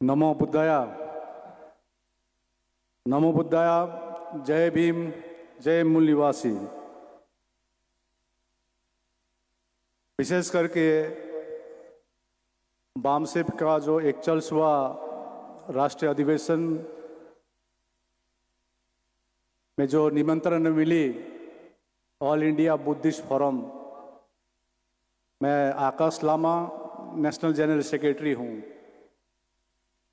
नमो बुद्धाया। नमो बुद्धाया। जय भीम, जय मूल निवासी। विशेष करके बामसेप का जो 41वां राष्ट्रीय अधिवेशन में जो निमंत्रण मिली, ऑल इंडिया बुद्धिस्ट फोरम, मैं आकाश लामा नेशनल जनरल सेक्रेटरी हूँ।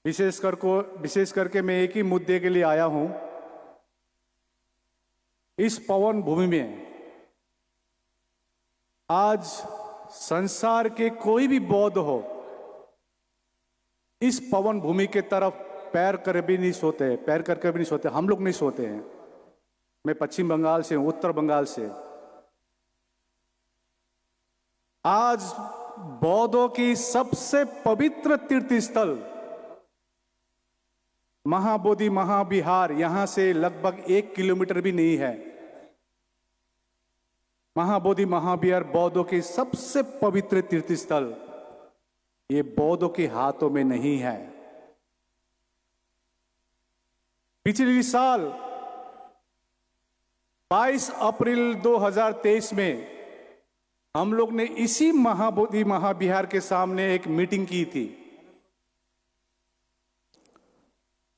विशेष करके मैं एक ही मुद्दे के लिए आया हूँ। इस पवन भूमि में आज संसार के कोई भी बौद्ध हो, इस पवन भूमि के तरफ पैर कर भी नहीं सोते, पैर करके भी नहीं सोते। हम लोग नहीं सोते हैं। मैं पश्चिम बंगाल से हूं, उत्तर बंगाल से। आज बौद्धों की सबसे पवित्र तीर्थ स्थल महाबोधि महाविहार यहां से लगभग 1 किलोमीटर भी नहीं है। महाबोधि महाविहार बौद्धों की सबसे पवित्र तीर्थ स्थल, ये बौद्धों के हाथों में नहीं है। पिछले साल 22 अप्रैल 2023 में हम लोग ने इसी महाबोधि महाविहार के सामने एक मीटिंग की थी।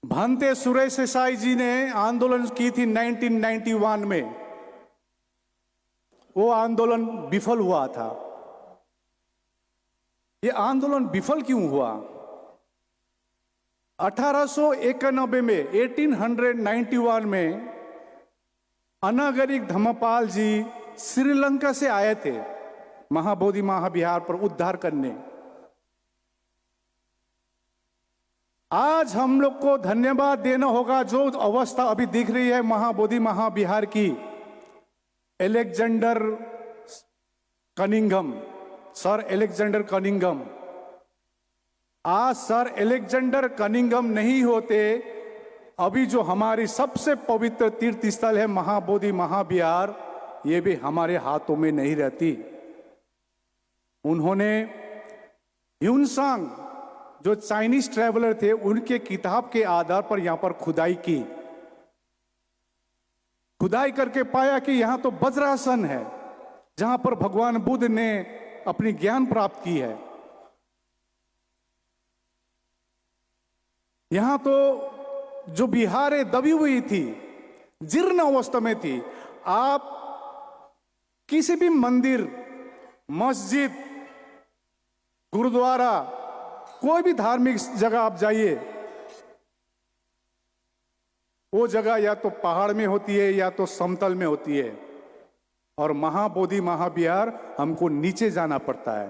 भांते सुरेश देसाई जी ने आंदोलन की थी 1991 में। वो आंदोलन विफल हुआ था। ये आंदोलन विफल क्यों हुआ? 1891 में 1891 में अनागरिक धम्मपाल जी श्रीलंका से आए थे महाबोधि महाविहार पर उद्धार करने। आज हम लोग को धन्यवाद देना होगा। जो अवस्था अभी दिख रही है महाबोधि महाविहार की, Alexander Cunningham, sir Alexander Cunningham, आज सर एलेक्जेंडर कनिंघम नहीं होते, अभी जो हमारी सबसे पवित्र तीर्थ स्थल है महाबोधि महाविहार, ये भी हमारे हाथों में नहीं रहती। उन्होंने ह्यूनसांग जो चाइनीज ट्रैवलर थे, उनके किताब के आधार पर यहां पर खुदाई की। खुदाई करके पाया कि यहां तो वज्रासन है, जहां पर भगवान बुद्ध ने अपनी ज्ञान प्राप्त की है। यहां तो जो विहारें दबी हुई थी, जीर्ण अवस्था में थी। आप किसी भी मंदिर, मस्जिद, गुरुद्वारा, कोई भी धार्मिक जगह आप जाइए, वो जगह या तो पहाड़ में होती है या तो समतल में होती है। और महाबोधि महाविहार हमको नीचे जाना पड़ता है,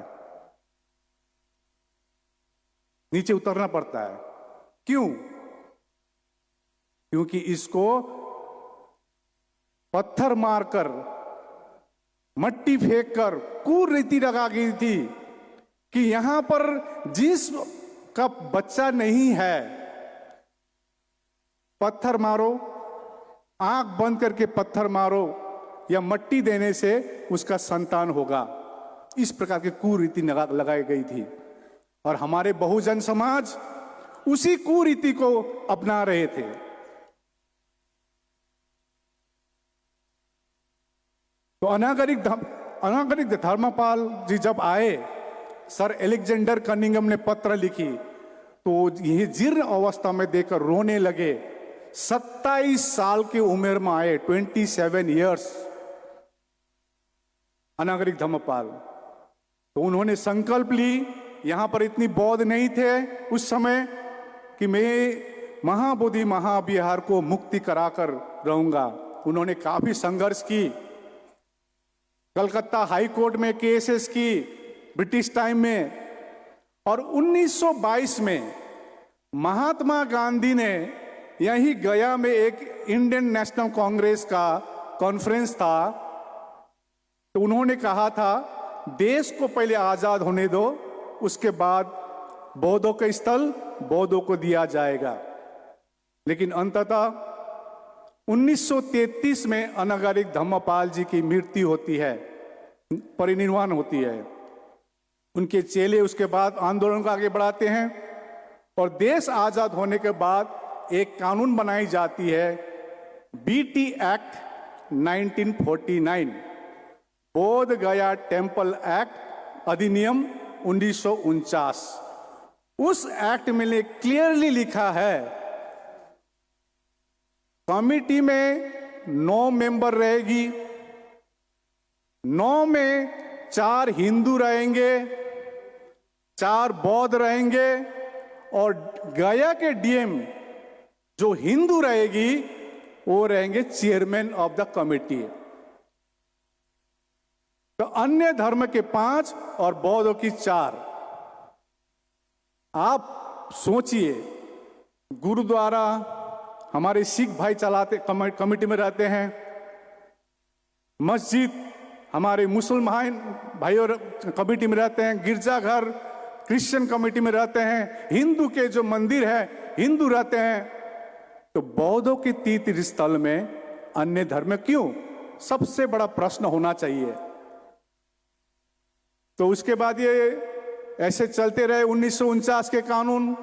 नीचे उतरना पड़ता है। क्यों? क्योंकि इसको पत्थर मारकर, मट्टी फेंककर कुरीति लगा गई थी कि यहां पर जिस का बच्चा नहीं है, पत्थर मारो, आंख बंद करके पत्थर मारो या मट्टी देने से उसका संतान होगा। इस प्रकार की कुरीति लगाई गई थी और हमारे बहुजन समाज उसी कुरीति को अपना रहे थे। तो अनागरिक धर्मपाल जी जब आए, सर एलेक्जेंडर कनिंघम ने पत्र लिखी, तो यह जीर्ण अवस्था में देखकर रोने लगे। 27 साल की उम्र में आए, 27 इयर्स, अनागरिक धम्मपाल। तो उन्होंने संकल्प ली, यहां पर इतनी बौद्ध नहीं थे उस समय, कि मैं महाबोधि महाविहार को मुक्ति कराकर रहूंगा। उन्होंने काफी संघर्ष की, कलकत्ता हाई कोर्ट में केसेस की ब्रिटिश टाइम में। और 1922 में महात्मा गांधी ने यही गया में एक इंडियन नेशनल कांग्रेस का कॉन्फ्रेंस था, तो उन्होंने कहा था देश को पहले आजाद होने दो, उसके बाद बौद्धों का स्थल बौद्धों को दिया जाएगा। लेकिन अंततः 1933 में अनागरिक धम्मपाल जी की मृत्यु होती है, परिनिर्वाण होती है। उनके चेले उसके बाद आंदोलन को आगे बढ़ाते हैं और देश आजाद होने के बाद एक कानून बनाई जाती है बीटी एक्ट 1949, बोध गया टेम्पल एक्ट अधिनियम 1949। उस एक्ट में क्लियरली लिखा है कमिटी में 9 मेंबर रहेगी, 9 में 4 हिंदू रहेंगे, 4 बौद्ध रहेंगे और गया के डीएम जो हिंदू रहेगी वो रहेंगे चेयरमैन ऑफ द कमिटी। तो अन्य धर्म के 5 और बौद्धों की 4। आप सोचिए, गुरुद्वारा हमारे सिख भाई चलाते, कमिटी में रहते हैं, मस्जिद हमारे मुसलमान भाई और कमिटी में रहते हैं, गिरजाघर क्रिश्चियन कमिटी में रहते हैं, हिंदू के जो मंदिर है हिंदू रहते हैं। तो बौद्धों के तीर्थ स्थल में अन्य धर्म क्यों? सबसे बड़ा प्रश्न होना चाहिए। तो उसके बाद ये ऐसे चलते रहे 1949 के कानून।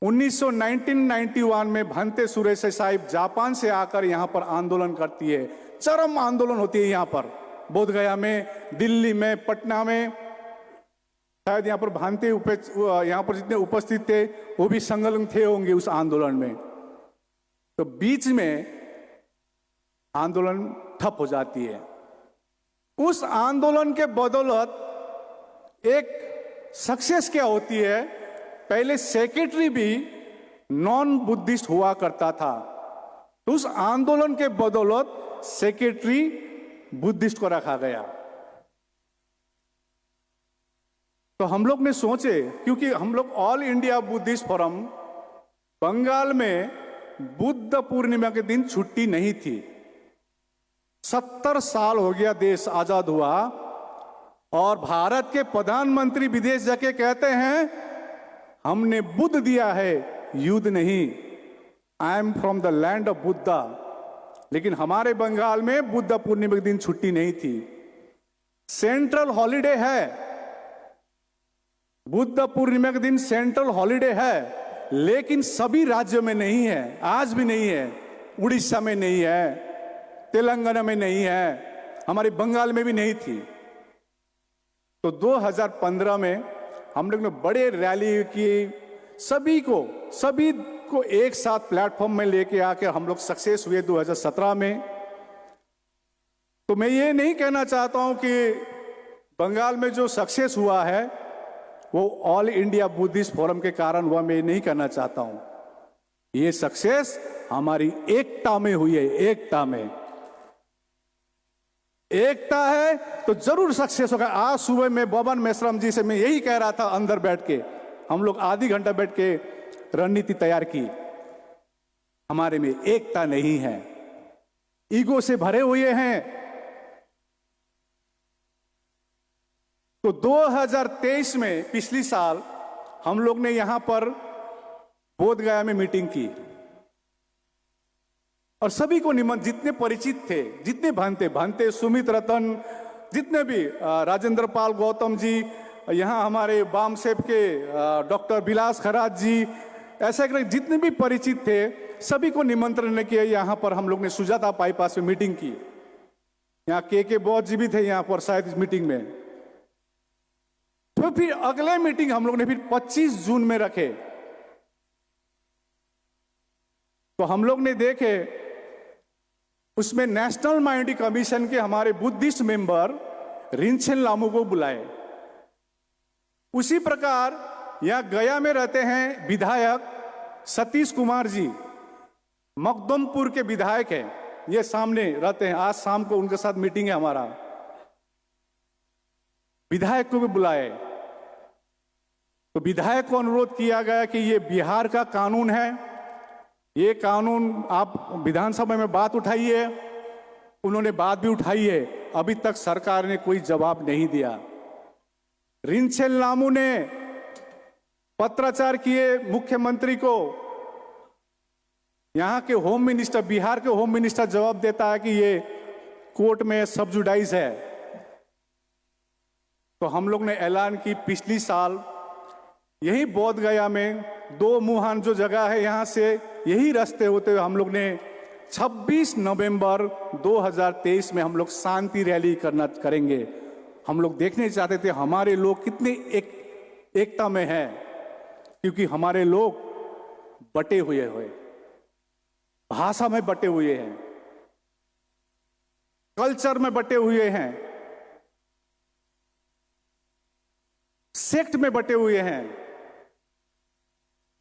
1991 में भंते सुरेश साहिब जापान से आकर यहां पर आंदोलन करती है, चरम आंदोलन होती है यहां पर, बोधगया में, दिल्ली में, पटना में। शायद यहां पर भांते यहां पर जितने उपस्थित थे वो भी संलग्न थे होंगे उस आंदोलन में। तो बीच में आंदोलन ठप हो जाती है। उस आंदोलन के बदौलत एक सक्सेस क्या होती है, पहले सेक्रेटरी भी नॉन बुद्धिस्ट हुआ करता था, तो उस आंदोलन के बदौलत सेक्रेटरी बुद्धिस्ट को रखा गया। तो हम लोग ने सोचे, क्योंकि हम लोग all India Buddhist forum Bengal में बुद्ध पूर्णिमा के दिन छुट्टी नहीं थी। 70 साल हो गया देश आजाद हुआ और भारत के प्रधानमंत्री विदेश जाके कहते हैं हमने बुद्ध दिया है, युद्ध नहीं, I am from the land of Buddha. लेकिन हमारे बंगाल में बुद्ध पूर्णिमा के दिन छुट्टी नहीं थी। सेंट्रल हॉलिडे है, बुद्ध पूर्णिमा के दिन सेंट्रल हॉलिडे है, लेकिन सभी राज्यों में नहीं है, आज भी नहीं है। उड़ीसा में नहीं है, तेलंगाना में नहीं है, हमारे बंगाल में भी नहीं थी। तो 2015 में हम लोग ने बड़े रैली की, सभी को एक साथ प्लेटफॉर्म में लेके आके हम लोग सक्सेस हुए 2017 में। तो मैं ये नहीं कहना चाहता हूं कि बंगाल में जो सक्सेस हुआ है वो ऑल इंडिया बुद्धिस्ट फोरम के कारण हुआ, मैं नहीं कहना चाहता हूं। ये सक्सेस हमारी एकता में हुई है, एकता में। एकता है तो जरूर सक्सेस होगा। आज सुबह में बबन मेश्राम जी से मैं यही कह रहा था, अंदर बैठ के हम लोग आधी घंटा बैठ के रणनीति तैयार की। हमारे में एकता नहीं है, ईगो से भरे हुए हैं। तो 2023 में, पिछली साल हम लोग ने यहां पर बोधगया में मीटिंग की और सभी को जितने परिचित थे, जितने भांते सुमित रतन, जितने भी राजेंद्र पाल गौतम जी, यहाँ हमारे बामसेप के डॉक्टर विलास खराज जी, ऐसे जितने भी परिचित थे सभी को निमंत्रण किया। यहाँ पर हम लोग ने सुजाता बाईपास में मीटिंग की। यहाँ के बौद्ध जी भी थे यहाँ पर शायद इस मीटिंग में। तो फिर अगले मीटिंग हम लोग ने फिर 25 जून में रखे। तो हम लोग ने देखे उसमें नेशनल माइनॉरिटी कमीशन के हमारे बुद्धिस्ट मेंबर रिंचेन लामू को बुलाए। उसी प्रकार यहां गया में रहते हैं विधायक सतीश कुमार जी, मकदमपुर के विधायक हैं, ये सामने रहते हैं। आज शाम को उनके साथ मीटिंग है हमारा। विधायक को भी बुलाए। तो विधायक को अनुरोध किया गया कि ये बिहार का कानून है, ये कानून आप विधानसभा में बात उठाइए। उन्होंने बात भी उठाई है, अभी तक सरकार ने कोई जवाब नहीं दिया। रिंचेन लामू ने पत्राचार किए मुख्यमंत्री को। यहां के होम मिनिस्टर, बिहार के होम मिनिस्टर जवाब देता है कि ये कोर्ट में सब्जुडाइज है। तो हम लोग ने ऐलान की पिछली साल यही बोध गया में दो मुहान जो जगह है, यहाँ से यही रास्ते होते हुए हम लोग ने 26 नवंबर 2023 में हम लोग शांति रैली करेंगे। हम लोग देखने चाहते थे हमारे लोग कितने एकता में हैं, क्योंकि हमारे लोग बटे हुए भाषा में बटे हुए हैं, कल्चर में बटे हुए हैं, सेक्ट में बटे हुए हैं।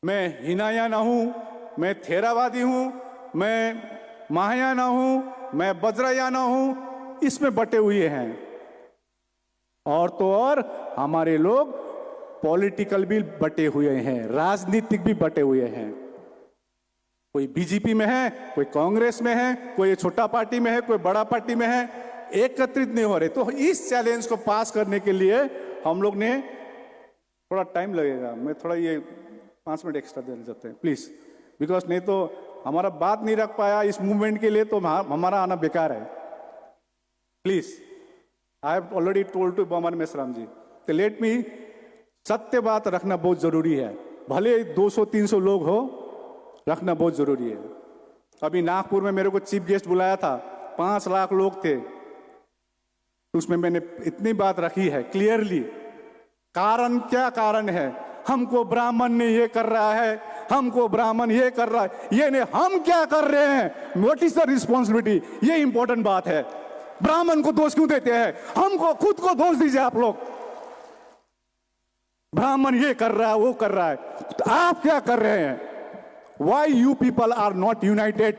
मैं हिनायाना हूं, मैं थेरावादी हूं, मैं महायाना हूं, मैं वज्रयाना हूं, इसमें बटे हुए हैं। और तो और हमारे लोग पॉलिटिकल भी बटे हुए हैं, राजनीतिक भी बटे हुए हैं। कोई बीजेपी में है, कोई कांग्रेस में है, कोई छोटा पार्टी में है, कोई बड़ा पार्टी में है, एकत्रित नहीं हो रहे। तो इस चैलेंज को पास करने के लिए हम लोग ने, थोड़ा टाइम लगेगा, मैं थोड़ा ये 5 मिनट एक्स्ट्रा देना चाहते हैं प्लीज, बिकॉज नहीं तो हमारा बात नहीं रख पाया इस मूवमेंट के लिए तो हमारा आना बेकार है। Please, I have already told to Baman Meshram जी, तो लेट मी, सत्य बात रखना बहुत जरूरी है, भले 200-300 लोग हो, रखना बहुत जरूरी है। अभी नागपुर में मेरे को चीफ गेस्ट बुलाया था, 5 लाख लोग थे, तो उसमें मैंने इतनी बात रखी है क्लियरली। कारण क्या कारण है? हमको ब्राह्मण ने ये कर रहा है, हमको ब्राह्मण ये कर रहा है, ये नहीं, हम क्या कर रहे हैं, व्हाट इज द रिस्पॉन्सिबिलिटी, ये इंपॉर्टेंट बात है। ब्राह्मण को दोष क्यों देते हैं? हमको खुद को दोष दीजिए आप लोग। ब्राह्मण ये कर रहा है, वो कर रहा है, तो आप क्या कर रहे हैं? Why you people are not united?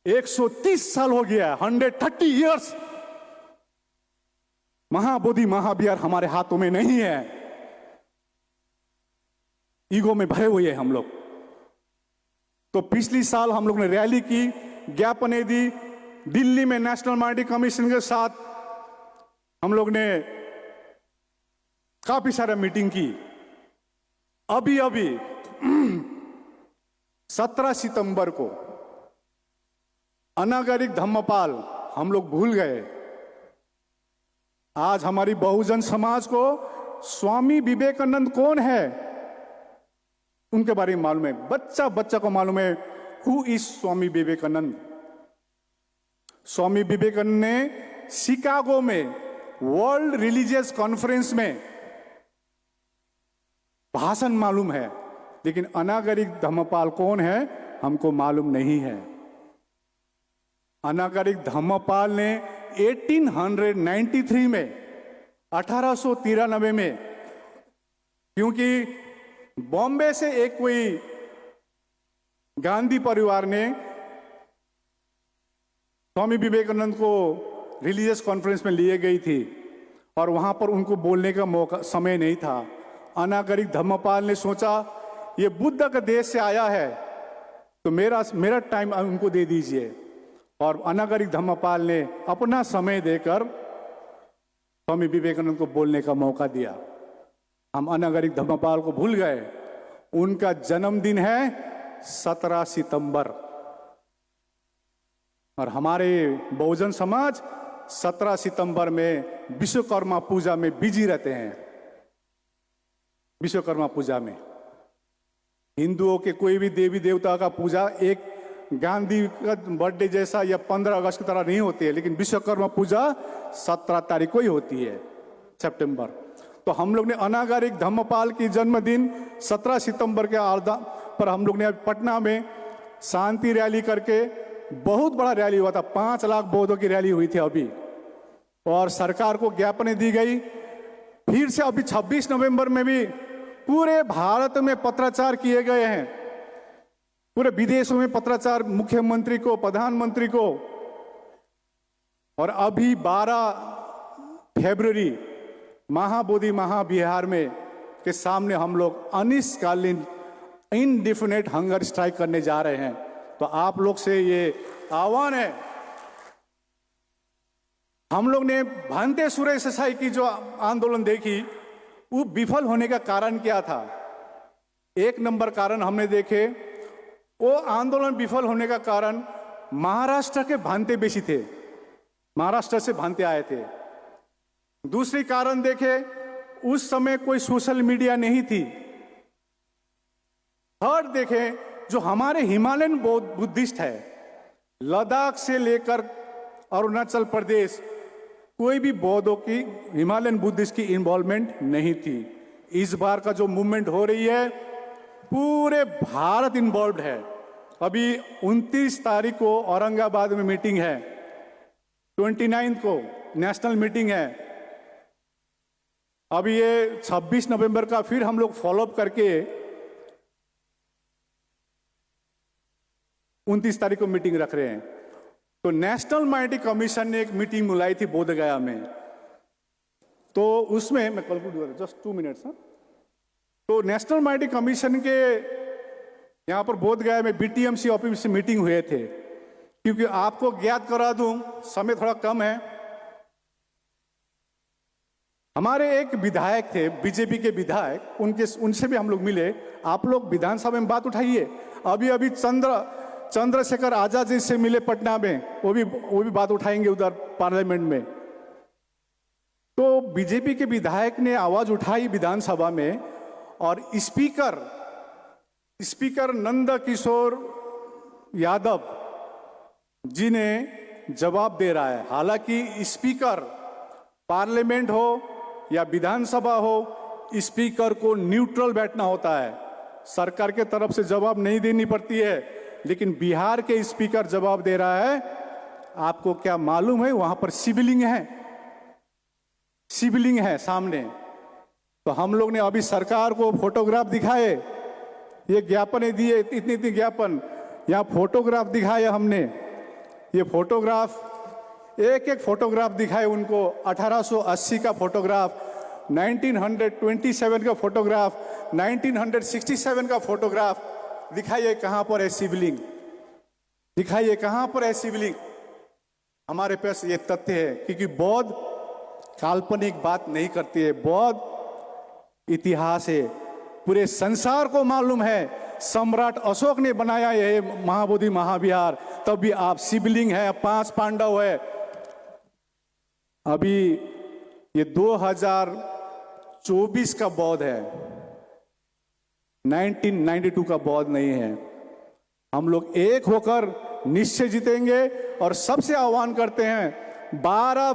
130 साल हो गया, 130 years। महाबोधि महाविहार हमारे हाथों में नहीं है, ईगो में भरे हुए हैं हम लोग। तो पिछली साल हम लोग ने रैली की, ज्ञापन दी, दिल्ली में नेशनल माइनॉरिटी कमीशन के साथ हम लोग ने काफी सारा मीटिंग की। अभी 17 सितंबर को अनागरिक धम्मपाल हम लोग भूल गए। आज हमारी बहुजन समाज को स्वामी विवेकानंद कौन है उनके बारे में मालूम है, बच्चा बच्चा को मालूम है हु इज स्वामी विवेकानंद। स्वामी विवेकानंद ने शिकागो में वर्ल्ड रिलीजियस कॉन्फ्रेंस में भाषण मालूम है, लेकिन अनागरिक धम्मपाल कौन है हमको मालूम नहीं है। अनागरिक धम्मपाल ने 1893 में 1893 में, क्योंकि बॉम्बे से एक कोई गांधी परिवार ने स्वामी विवेकानंद को रिलीजियस कॉन्फ्रेंस में लिए गई थी और वहां पर उनको बोलने का मौका समय नहीं था। अनागरिक धम्मपाल ने सोचा ये बुद्ध का देश से आया है तो मेरा टाइम उनको दे दीजिए, और अनागरिक धम्मपाल ने अपना समय देकर स्वामी विवेकानंद को बोलने का मौका दिया। हम अनागरिक धम्मपाल को भूल गए। उनका जन्मदिन है 17 सितंबर, और हमारे बहुजन समाज 17 सितंबर में विश्वकर्मा पूजा में बिजी रहते हैं। विश्वकर्मा पूजा में हिंदुओं के कोई भी देवी देवता का पूजा एक गांधी का बर्थडे जैसा या 15 अगस्त की तरह नहीं होती है, लेकिन विश्वकर्मा पूजा 17 तारीख को ही होती है, सितंबर। तो हम लोग ने अनागरिक धम्मपाल की जन्मदिन 17 सितंबर के आधा पर हम लोग ने पटना में शांति रैली करके, बहुत बड़ा रैली हुआ था, 5 लाख बौद्धों की रैली हुई थी अभी, और सरकार को ज्ञापन दी गई। फिर से अभी 26 नवंबर में भी पूरे भारत में पत्राचार किए गए हैं, पूरे विदेशों में पत्राचार, मुख्यमंत्री को, प्रधानमंत्री को। और अभी 12 फरवरी महाबोधि महाविहार में के सामने हम लोग अनिश्चितकालीन इनडिफिनिट हंगर स्ट्राइक करने जा रहे हैं। तो आप लोग से ये आह्वान है। हम लोग ने भांते सुरेश साई की जो आंदोलन देखी, वो विफल होने का कारण क्या था? 1 नंबर कारण हमने देखे, वो आंदोलन विफल होने का कारण महाराष्ट्र के भांते बेशी थे, महाराष्ट्र से भांते आए थे। दूसरी कारण देखे, उस समय कोई सोशल मीडिया नहीं थी। थर्ड देखें, जो हमारे हिमालयन बुद्धिस्ट है, लद्दाख से लेकर अरुणाचल प्रदेश, कोई भी बौद्धों की, हिमालयन बुद्धिस्ट की इन्वॉल्वमेंट नहीं थी। इस बार का जो मूवमेंट हो रही है, पूरे भारत इन्वॉल्व है। अभी 29 तारीख को औरंगाबाद में मीटिंग है, 29 को नेशनल मीटिंग है। अभी ये 26 नवंबर का फिर हम लोग फॉलोअप करके 29 तारीख को मीटिंग रख रहे हैं। तो नेशनल माइनॉरिटी कमीशन ने एक मीटिंग बुलाई थी बोधगया में, तो उसमें मैं कंक्लूड जस्ट 2 मिनट्स। तो नेशनल माइनॉरिटी कमीशन के यहां पर बोधगया में बीटीएमसी ऑफिस से मीटिंग हुए थे। क्योंकि आपको ज्ञात करा दूं, समय थोड़ा कम है, हमारे एक विधायक थे, बीजेपी के विधायक, उनसे भी हम लोग मिले। आप लोग विधानसभा में बात उठाइए। अभी अभी चंद्रशेखर आजाद जी से मिले पटना में, वो भी बात उठाएंगे उधर पार्लियामेंट में। तो बीजेपी के विधायक ने आवाज उठाई विधानसभा में, और स्पीकर नंद किशोर यादव जी ने जवाब दे रहा है। हालांकि स्पीकर, पार्लियामेंट हो या विधानसभा हो, स्पीकर को न्यूट्रल बैठना होता है, सरकार के तरफ से जवाब नहीं देनी पड़ती है। लेकिन बिहार के स्पीकर जवाब दे रहा है। आपको क्या मालूम है, वहां पर शिवलिंग है सामने। तो हम लोग ने अभी सरकार को फोटोग्राफ दिखाए, ये ज्ञापन दिए, इतनी ज्ञापन, यहां फोटोग्राफ दिखाए हमने। ये फोटोग्राफ, एक फोटोग्राफ दिखाए उनको, 1880 का फोटोग्राफ, 1927 का फोटोग्राफ, 1967 का फोटोग्राफ। दिखाइए कहां पर है शिवलिंग, दिखाइए कहां पर है शिवलिंग। हमारे पास ये तथ्य है, क्योंकि बौद्ध काल्पनिक बात नहीं करती है, बौद्ध इतिहास है, पूरे संसार को मालूम है। सम्राट अशोक ने बनाया यह महाबोधि महाविहार, तब भी आप शिवलिंग है, 5 पांडव है। अभी ये 2024 का बौद्ध है, 1992 का बौद्ध नहीं है। हम लोग एक होकर निश्चय जीतेंगे। और सबसे आह्वान करते हैं, 12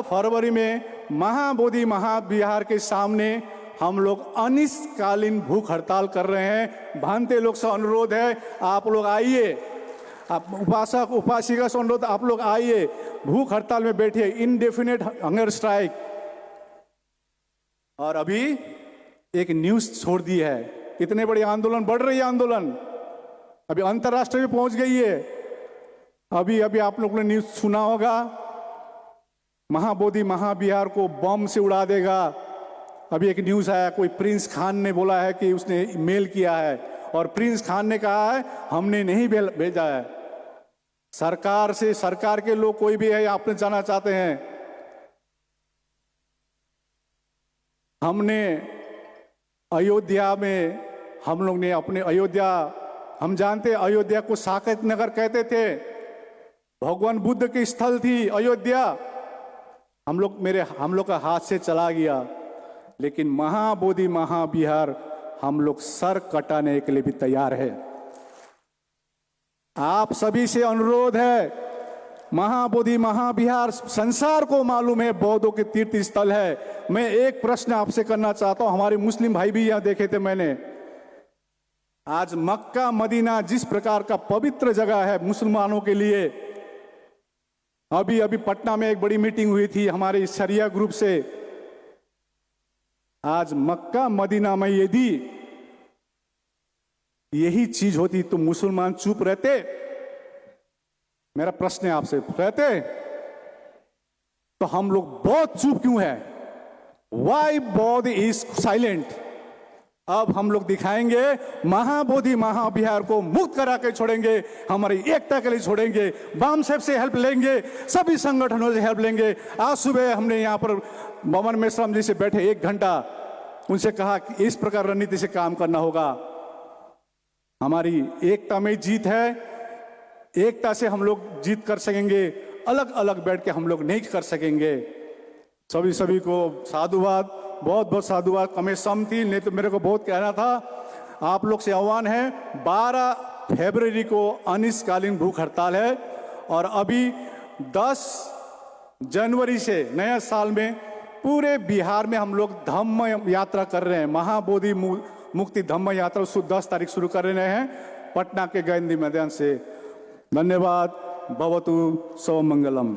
फरवरी में महाबोधि महाविहार के सामने हम लोग अनिश्चितकालीन भूख हड़ताल कर रहे हैं। भांते लोग से अनुरोध है, आप लोग आइए, आप उपासक उपासिका से अनुरोध, आप लोग आइए, भूख हड़ताल में बैठिए, इनडेफिनेट हंगर स्ट्राइक। और अभी एक न्यूज छोड़ दी है, इतने बड़े आंदोलन, बढ़ रही है आंदोलन, अभी अंतरराष्ट्रीय में पहुंच गई है। अभी आप लोगों ने न्यूज सुना होगा, महाबोधि महाविहार को बम से उड़ा देगा। अभी एक न्यूज आया, कोई प्रिंस खान ने बोला है कि उसने मेल किया है, और प्रिंस खान ने कहा है हमने नहीं भेजा है। सरकार के लोग कोई भी है, आपने जाना चाहते हैं। हमने अयोध्या में, हम लोग ने अपने अयोध्या, हम जानते अयोध्या को साकेत नगर कहते थे, भगवान बुद्ध की स्थल थी अयोध्या। हम लोग का हाथ से चला गया। लेकिन महाबोधि महाविहार हम लोग सर कटाने के लिए भी तैयार है। आप सभी से अनुरोध है, महाबोधि महाविहार संसार को मालूम है बौद्धों के तीर्थ स्थल है। मैं एक प्रश्न आपसे करना चाहता हूं, हमारे मुस्लिम भाई भी यहां देखे थे मैंने। आज मक्का मदीना जिस प्रकार का पवित्र जगह है मुसलमानों के लिए, अभी पटना में एक बड़ी मीटिंग हुई थी हमारे शरिया ग्रुप से। आज मक्का मदीना में यदि यही चीज होती तो मुसलमान चुप रहते? मेरा प्रश्न है आपसे, रहते? तो हम लोग बहुत चुप क्यों है? वाई बौद्ध इज साइलेंट? अब हम लोग दिखाएंगे, महाबोधि महाविहार को मुक्त करा के छोड़ेंगे, हमारी एकता के लिए छोड़ेंगे, बाम साहब से हेल्प लेंगे, सभी संगठनों से हेल्प लेंगे। आज सुबह हमने यहाँ पर मवन मेश्राम जी से बैठे 1 घंटा, उनसे कहा कि इस प्रकार रणनीति से काम करना होगा। हमारी एकता में जीत है, एकता से हम लोग जीत कर सकेंगे, अलग अलग बैठ के हम लोग नहीं कर सकेंगे। सभी को साधुवाद, बहुत बहुत साधुवाद। कमें सम थी, नहीं तो मेरे को बहुत कहना था। आप लोग से आह्वान है, 12 फरवरी को अनिश्चितकालीन भूख हड़ताल है और अभी 10 जनवरी से नए साल में पूरे बिहार में हम लोग धम्म यात्रा कर रहे हैं। महाबोधि मुक्ति धम्म यात्रा 10 तारीख शुरू कर रहे हैं पटना के गांधी मैदान से। धन्यवाद। भवतु सर्वमंगलम।